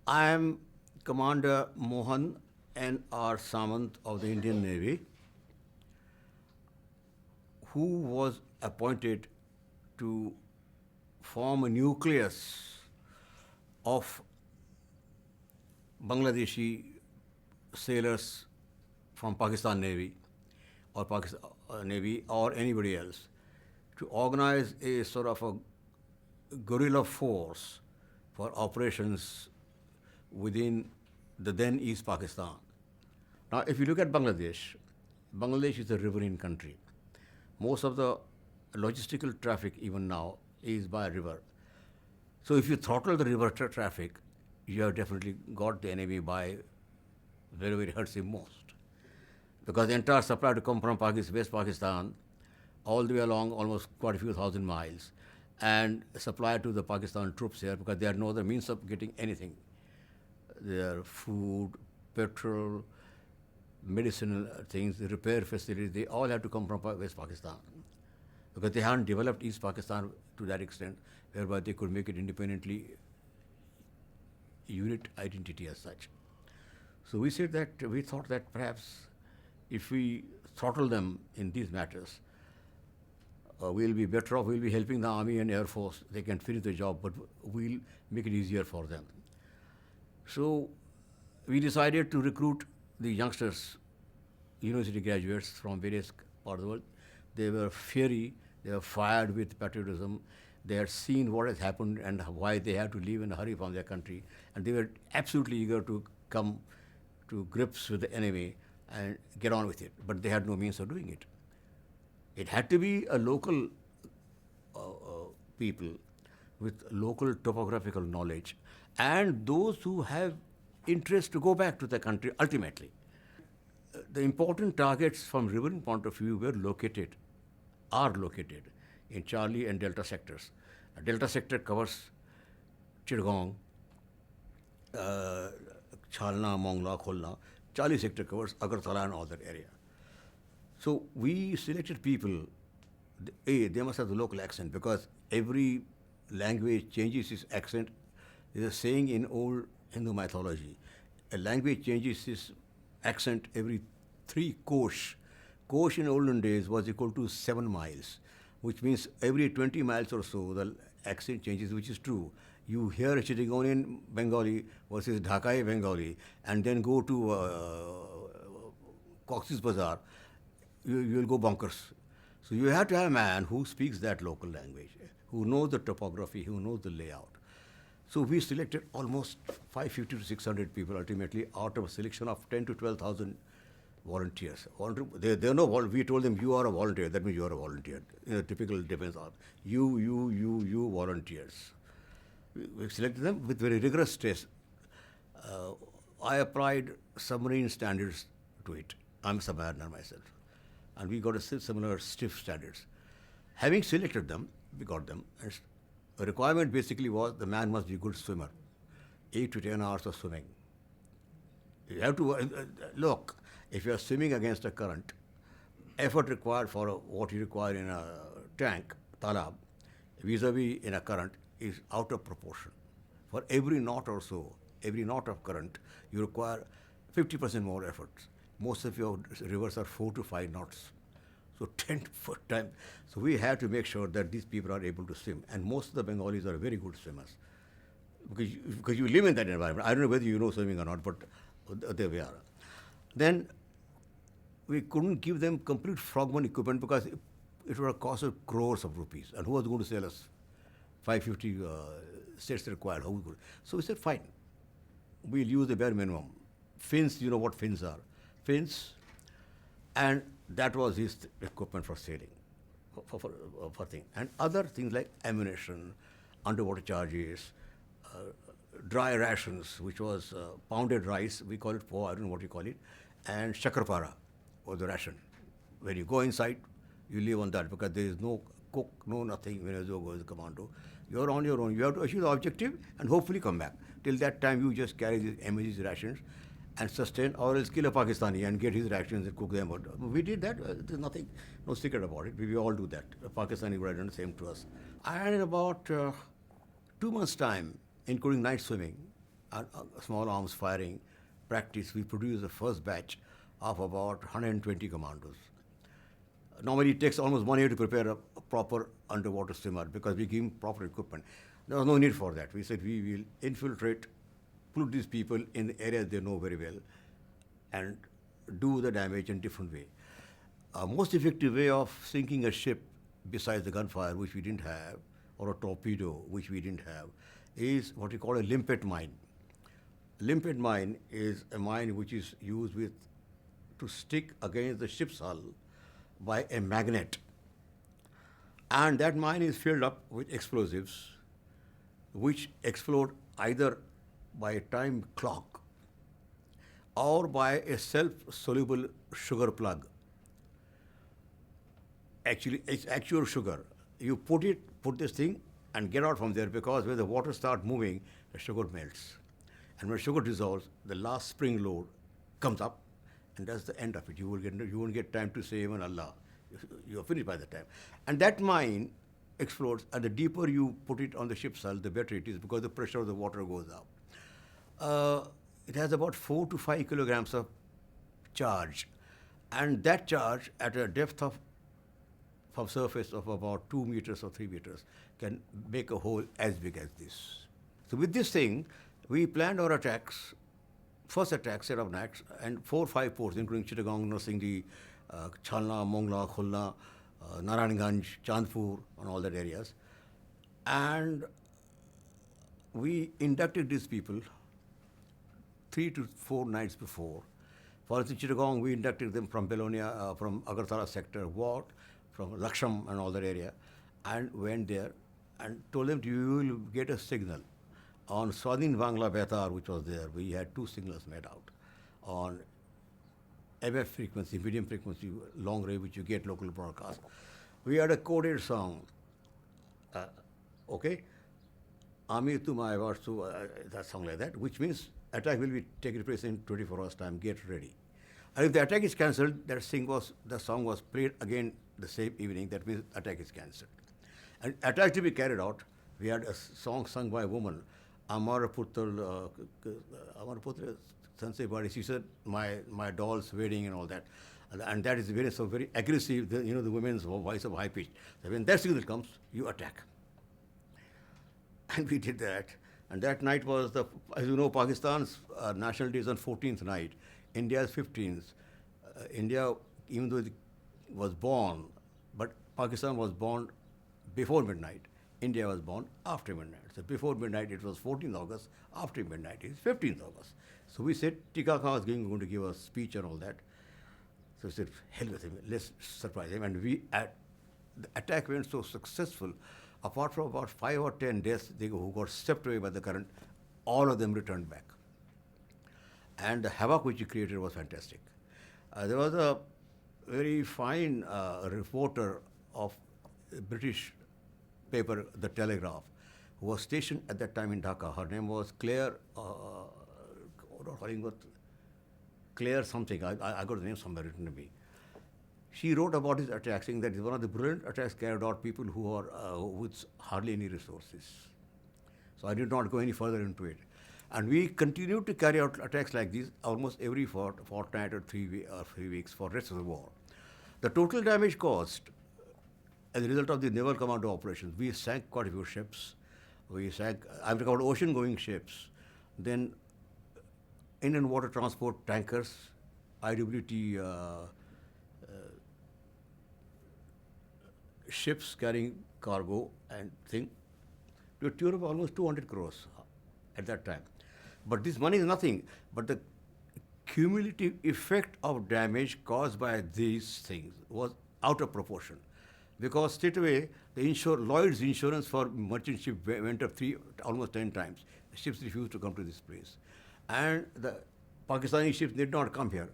I am Commander Mohan N.R. Samant of the Indian Navy, who was appointed to form a nucleus of Bangladeshi sailors from Pakistan Navy or Pakistan Navy or anybody else to organize a sort of a guerrilla force for operations within the then East Pakistan. Now, if you look at Bangladesh, Bangladesh is a riverine country. Most of the logistical traffic, even now, is by river. So, if you throttle the river traffic, you have definitely got the enemy by wherever it hurts him most. Because the entire supply to come from Pakistan, West Pakistan, all the way along almost quite a few thousand miles, and supply to the Pakistan troops here because they had no other means of getting anything. Their food, petrol, medicinal things, the repair facilities, they all have to come from West Pakistan because they haven't developed East Pakistan to that extent whereby they could make it independently unit identity as such. So we said that we thought that perhaps if we throttle them in these matters, we'll be better off. We'll be helping the Army and Air Force. They can finish the job, but we'll make it easier for them. So we decided to recruit the youngsters, university graduates from various parts of the world. They were fiery, they were fired with patriotism. They had seen what has happened and why they had to leave in a hurry from their country. And they were absolutely eager to come to grips with the enemy and get on with it. But they had no means of doing it. It had to be a local people with local topographical knowledge and those who have interest to go back to the country ultimately. The important targets from riverine point of view are located in Charlie and Delta sectors. Delta sector covers Chittagong, Chalna, Mongla, Khulna. Charlie sector covers Agartala and all that area. So we selected people, they must have the local accent because every language changes its accent. There's a saying in old Hindu mythology, a language changes its accent every 3 kosh. Kosh in olden days was equal to 7 miles, which means every 20 miles or so the accent changes, which is true. You hear a Chittagonian Bengali versus Dhakai Bengali and then go to Cox's Bazar, you will go bonkers. So you have to have a man who speaks that local language, who knows the topography, who knows the layout. So we selected almost 550 to 600 people ultimately out of a selection of 10 to 12,000 volunteers. They know, we told them, you are a volunteer, that means you are a volunteer. Typical defense art. You volunteers. We selected them with very rigorous tests. I applied submarine standards to it. I'm a submariner myself. And we got a similar stiff standards. Having selected them, we got them. And the requirement basically was the man must be a good swimmer. 8 to 10 hours of swimming. You have to, look, if you are swimming against a current, effort required for what you require in a tank, talab, vis-a-vis in a current, is out of proportion. For every knot or so, every knot of current, you require 50% more effort. Most of your rivers are 4 to 5 knots. So 10 foot time. So we have to make sure that these people are able to swim. And most of the Bengalis are very good swimmers. Because you live in that environment. I don't know whether you know swimming or not, but there we are. Then we couldn't give them complete frogman equipment because it would have cost us crores of rupees. And who was going to sell us 550 sets required? How we could? So we said, fine. We'll use the bare minimum. Fins, you know what fins are. Fins, and that was his equipment for sailing, for thing. And other things like ammunition, underwater charges, dry rations, which was pounded rice, we call it po, I don't know what you call it, and shakarpara was the ration. When you go inside, you live on that because there is no cook, no nothing when you go as a commando. You're on your own. You have to achieve the objective and hopefully come back. Till that time, you just carry these emergency rations and sustain, or else kill a Pakistani and get his rations and cook them out. We did that. There's nothing, no secret about it. We all do that. A Pakistani would have done the same to us. And in about 2 months' time, including night swimming, and small arms firing practice, we produced the first batch of about 120 commandos. Normally, it takes almost 1 year to prepare a proper underwater swimmer because we give him proper equipment. There was no need for that. We said we will infiltrate, put these people in areas they know very well, and do the damage in different way. A most effective way of sinking a ship besides the gunfire, which we didn't have, or a torpedo, which we didn't have, is what we call a limpet mine. Limpet mine is a mine which is used with to stick against the ship's hull by a magnet. And that mine is filled up with explosives which explode either by a time clock or by a self-soluble sugar plug. Actually, it's actual sugar. You put this thing and get out from there because when the water starts moving, the sugar melts. And when sugar dissolves, the last spring load comes up, and that's the end of it. You won't get time to say even Allah. You're finished by the time. And that mine explodes, and the deeper you put it on the ship's hull, the better it is because the pressure of the water goes up. It has about 4 to 5 kilograms of charge, and that charge at a depth of from surface of about 2 meters or 3 meters can make a hole as big as this. So with this thing, we planned our attacks, first attack set of attacks, and 4 or 5 ports, including Chittagong, Narsingdi, Chalna, Mongla, Khulna, Narayanganj, Chandpur, and all that areas. And we inducted these people 3 to 4 nights before. For instance, Chittagong, we inducted them from Belonia, from Agartala sector, Wat, from Laksham and all that area, and went there and told them you will get a signal. On Swadhin Bangla Betar, which was there, we had 2 signals made out. On MF frequency, medium frequency, long range, which you get local broadcast. We had a coded song, okay? Ami tu my varsu, that song like that, which means attack will be taking place in 24 hours time, get ready. And if the attack is cancelled, the song was played again the same evening, that means attack is cancelled. And attack to be carried out, we had a song sung by a woman, Amar Putra Sanse Badi. She said, my doll's wedding and all that. And that is very aggressive, the women's voice of high pitch. So when that signal comes, you attack. And we did that. And that night was as you know, Pakistan's national day is on 14th night. India's 15th. India, even though it was born, but Pakistan was born before midnight. India was born after midnight. So before midnight it was 14th August, after midnight it is 15th August. So we said Tika Khan was going to give a speech and all that. So we said, hell with him, let's surprise him. And the attack went so successful, apart from about 5 or 10 deaths who got swept away by the current, all of them returned back. And the havoc which he created was fantastic. There was a very fine reporter of a British paper, The Telegraph, who was stationed at that time in Dhaka. Her name was Claire something. I got the name somewhere written to me. She wrote about his attack, saying that it's one of the brilliant attacks carried out people who are with hardly any resources. So I did not go any further into it. And we continued to carry out attacks like this almost every fortnight or 3 weeks for the rest of the war. The total damage caused as a result of the naval commando operations, we sank quite a few ships. I'm talking about ocean-going ships. Then Indian water transport tankers, IWT ships carrying cargo and thing, to a tune of almost 200 crores at that time. But this money is nothing. But the cumulative effect of damage caused by these things was out of proportion. Because straight away, Lloyd's insurance for merchant ship went up almost 10 times. The ships refused to come to this place. And the Pakistani ships did not come here.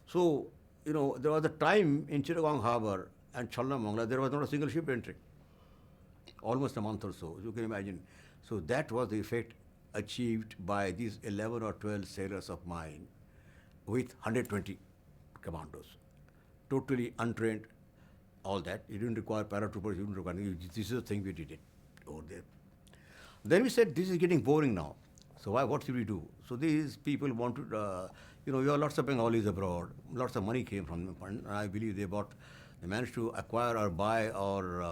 So, there was a time in Chittagong Harbour and Chalna Mongla, there was not a single ship entering. Almost a month or so, you can imagine. So that was the effect achieved by these 11 or 12 sailors of mine with 120 commandos. Totally untrained, all that. You didn't require paratroopers, you didn't require, this is the thing we did it over there. Then we said, this is getting boring now. So what should we do? So these people wanted, you have lots of Bengalis abroad. Lots of money came from them. And I believe they managed to acquire or buy or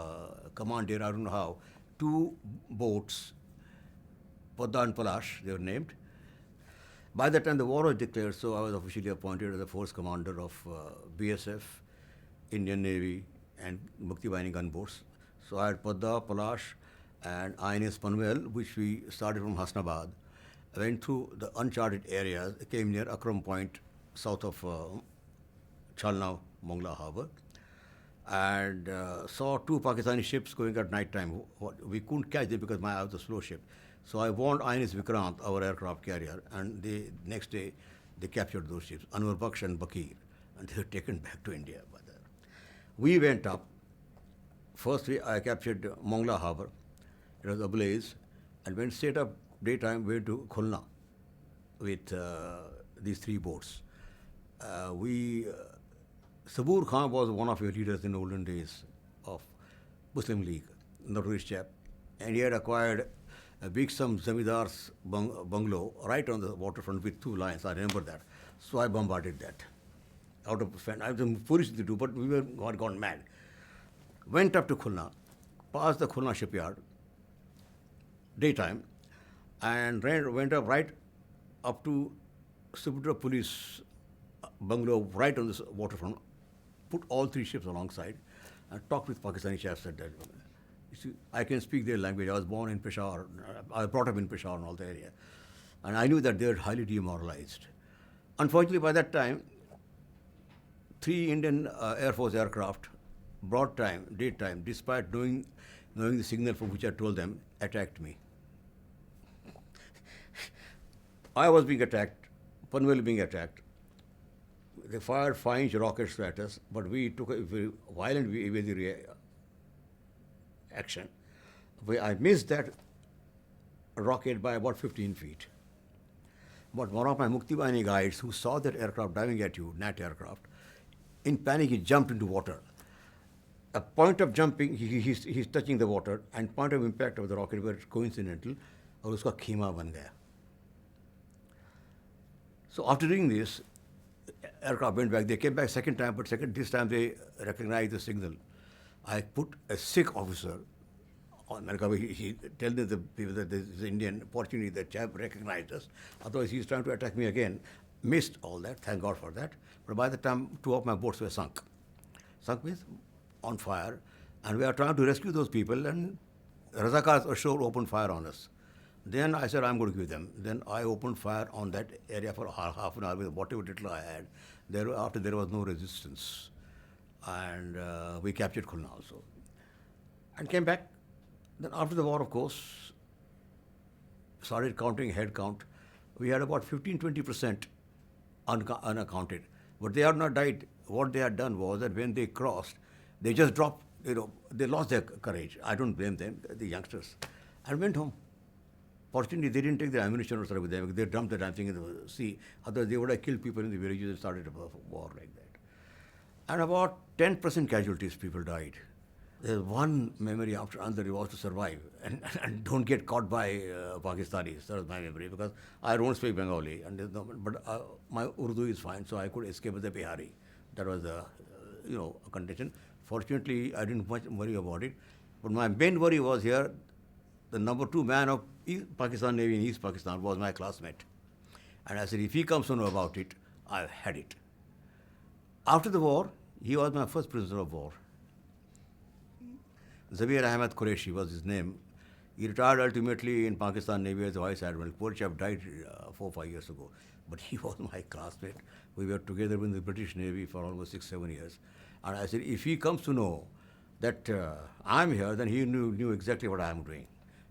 commandeer, I don't know how, two boats, Podda and Palash, they were named. By that time, the war was declared, so I was officially appointed as the force commander of BSF, Indian Navy, and Mukti Bahini gunboats. So I had Padda, Palash, and INS Panvel, which we started from Hasnabad. I went through the uncharted areas, came near Akram Point, south of Chalna, Mongla Harbour, and saw two Pakistani ships going at night time. We couldn't catch them because I was a slow ship. So I warned INS Vikrant, our aircraft carrier, and next day they captured those ships, Anwar Baksh and Bakir, and they were taken back to India. We went up. First, I captured Mongla Harbour. It was ablaze, and went straight up daytime, went to Khulna with these three boats. Sabur Khan was one of your leaders in the olden days of Muslim League, notorious chap, and he had acquired a big some Zamidar's bungalow right on the waterfront with two lines. I remember that. So I bombarded that. Out of offense. I was foolish to do, but we were gone mad. Went up to Khulna, passed the Khulna shipyard, daytime, and went up right up to Subudra police bungalow right on the waterfront, put all three ships alongside, and talked with Pakistani chaps at that. You see, I can speak their language. I was born in Peshawar. I was brought up in Peshawar and all the area. And I knew that they were highly demoralized. Unfortunately, by that time, three Indian Air Force aircraft, broad time, daytime, despite knowing the signal from which I told them, attacked me. I was being attacked, Panvel being attacked. They fired 5-inch rockets at us, but we took a very violent evasive action. I missed that rocket by about 15 feet. But one of my Mukti Bahini guides who saw that aircraft diving at you, NAT aircraft, in panic he jumped into water. A point of jumping, he's touching the water, and point of impact of the rocket was coincidental, और उसका खीमा बन गया. So after doing this, aircraft went back. They came back second time, but this time they recognized the signal. I put a Sikh officer on America. He told the people that this is Indian. Fortunately, the chap recognized us. Otherwise, he's trying to attack me again. Missed all that. Thank God for that. But by the time, two of my boats were sunk. Sunk means on fire. And we are trying to rescue those people, and Razakars ashore opened fire on us. Then I said, I'm going to give them. Then I opened fire on that area for half an hour with whatever little I had. After there was no resistance. And we captured Khulna also. And came back. Then after the war, of course, started counting head count. We had about 15-20% unaccounted. But they had not died. What they had done was that when they crossed, they just dropped, they lost their courage. I don't blame them, the youngsters, and went home. Fortunately, they didn't take the ammunition or something with them. They dumped the damn thing in the sea. Otherwise, they would have killed people in the villages and started a war like that. And about 10% casualties, people died. There's one memory after another was to survive and don't get caught by Pakistanis. That was my memory, because I don't speak Bengali, but my Urdu is fine, so I could escape with the Bihari. That was a condition. Fortunately, I didn't much worry about it. But my main worry was here. The number 2 man of Pakistan Navy in East Pakistan was my classmate. And I said, if he comes to know about it, I've had it. After the war, he was my first prisoner of war. Zabir Ahmed Qureshi was his name. He retired ultimately in Pakistan Navy as a Vice Admiral. Poor chap died 4 or 5 years ago. But he was my classmate. We were together in the British Navy for almost 6-7 years. And I said, if he comes to know that I'm here, then he knew exactly what I'm doing.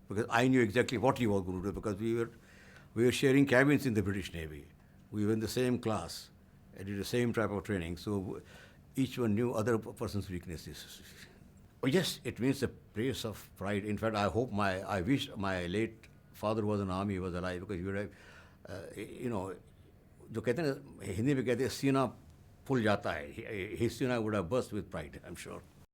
Because I knew exactly what he was going to do, because we were sharing cabins in the British Navy. We were in the same class and did the same type of training. So each one knew other person's weaknesses. Oh yes, it means a place of pride. In fact, I wish my late father was in the army, he was alive, because he would have, जो कहते हैं हिंदी में कहते हैं सीना फूल जाता है. His सीना would have burst with pride, I'm sure.